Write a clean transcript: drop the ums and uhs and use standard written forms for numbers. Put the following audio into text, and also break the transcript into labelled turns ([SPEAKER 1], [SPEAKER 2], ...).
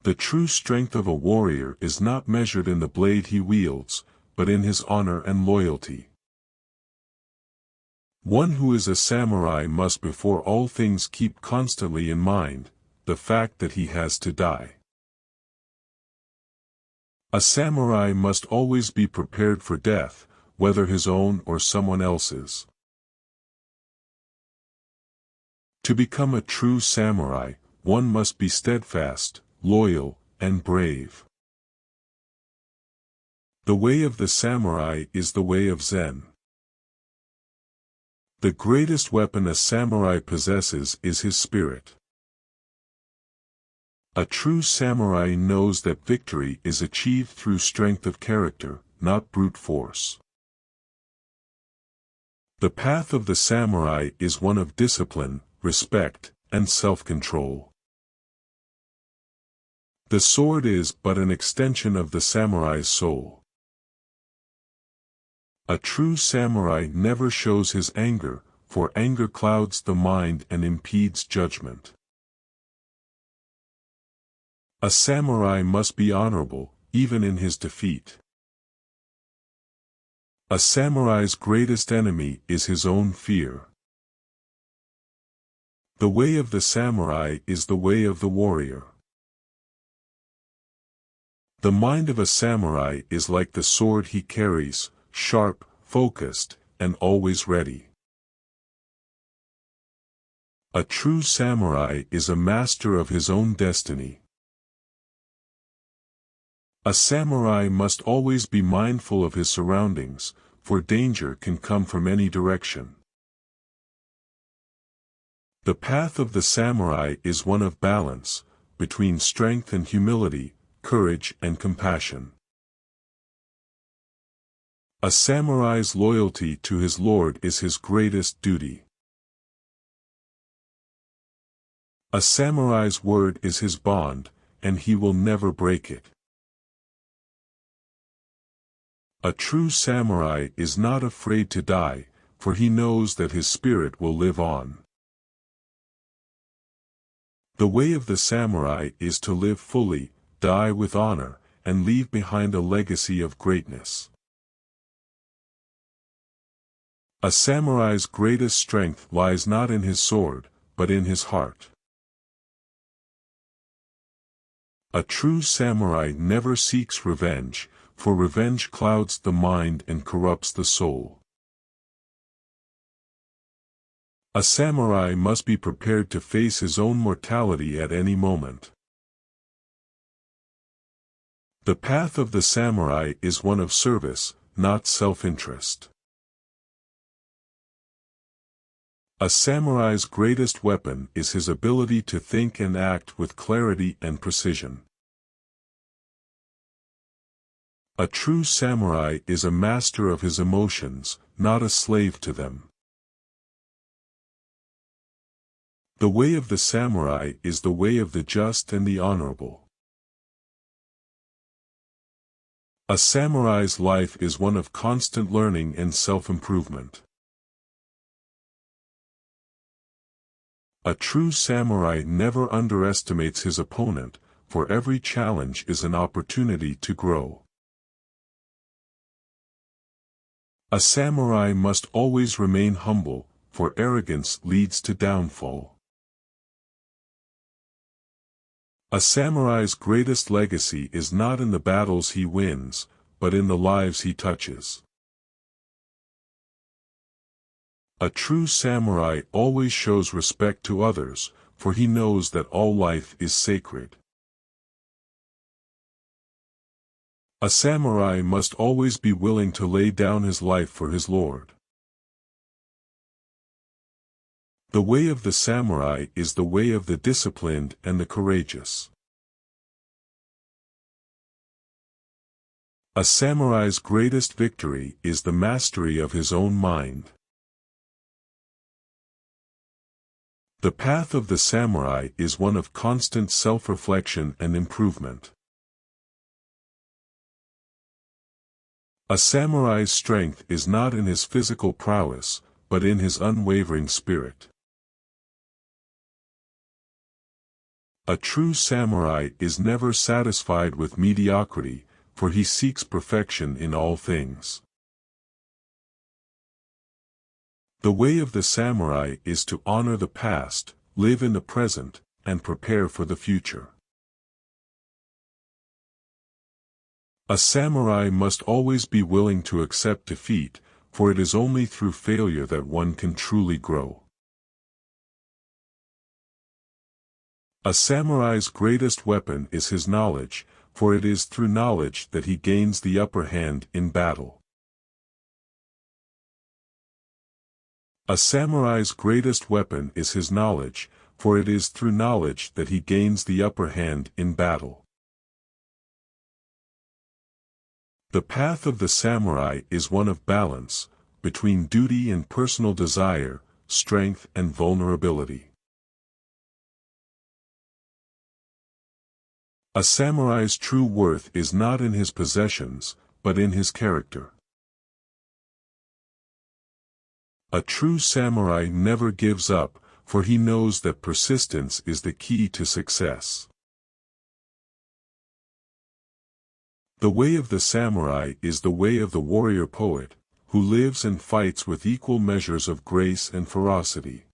[SPEAKER 1] The true strength of a warrior is not measured in the blade he wields, but in his honor and loyalty. One who is a samurai must before all things keep constantly in mind the fact that he has to die. A samurai must always be prepared for death, whether his own or someone else's. To become a true samurai, one must be steadfast, loyal, and brave. The way of the samurai is the way of Zen. The greatest weapon a samurai possesses is his spirit. A true samurai knows that victory is achieved through strength of character, not brute force. The path of the samurai is one of discipline, respect, and self-control. The sword is but an extension of the samurai's soul. A true samurai never shows his anger, for anger clouds the mind and impedes judgment. A samurai must be honorable, even in his defeat. A samurai's greatest enemy is his own fear. The way of the samurai is the way of the warrior. The mind of a samurai is like the sword he carries, sharp, focused, and always ready. A true samurai is a master of his own destiny. A samurai must always be mindful of his surroundings, for danger can come from any direction. The path of the samurai is one of balance, between strength and humility, courage and compassion. A samurai's loyalty to his lord is his greatest duty. A samurai's word is his bond, and he will never break it. A true samurai is not afraid to die, for he knows that his spirit will live on. The way of the samurai is to live fully, die with honor, and leave behind a legacy of greatness. A samurai's greatest strength lies not in his sword, but in his heart. A true samurai never seeks revenge, for revenge clouds the mind and corrupts the soul. A samurai must be prepared to face his own mortality at any moment. The path of the samurai is one of service, not self-interest. A samurai's greatest weapon is his ability to think and act with clarity and precision. A true samurai is a master of his emotions, not a slave to them. The way of the samurai is the way of the just and the honorable. A samurai's life is one of constant learning and self-improvement. A true samurai never underestimates his opponent, for every challenge is an opportunity to grow. A samurai must always remain humble, for arrogance leads to downfall. A samurai's greatest legacy is not in the battles he wins, but in the lives he touches. A true samurai always shows respect to others, for he knows that all life is sacred. A samurai must always be willing to lay down his life for his lord. The way of the samurai is the way of the disciplined and the courageous. A samurai's greatest victory is the mastery of his own mind. The path of the samurai is one of constant self-reflection and improvement. A samurai's strength is not in his physical prowess, but in his unwavering spirit. A true samurai is never satisfied with mediocrity, for he seeks perfection in all things. The way of the samurai is to honor the past, live in the present, and prepare for the future. A samurai must always be willing to accept defeat, for it is only through failure that one can truly grow. A samurai's greatest weapon is his knowledge, for it is through knowledge that he gains the upper hand in battle. A samurai's greatest weapon is his knowledge, for it is through knowledge that he gains the upper hand in battle. The path of the samurai is one of balance, between duty and personal desire, strength and vulnerability. A samurai's true worth is not in his possessions, but in his character. A true samurai never gives up, for he knows that persistence is the key to success. The way of the samurai is the way of the warrior poet, who lives and fights with equal measures of grace and ferocity.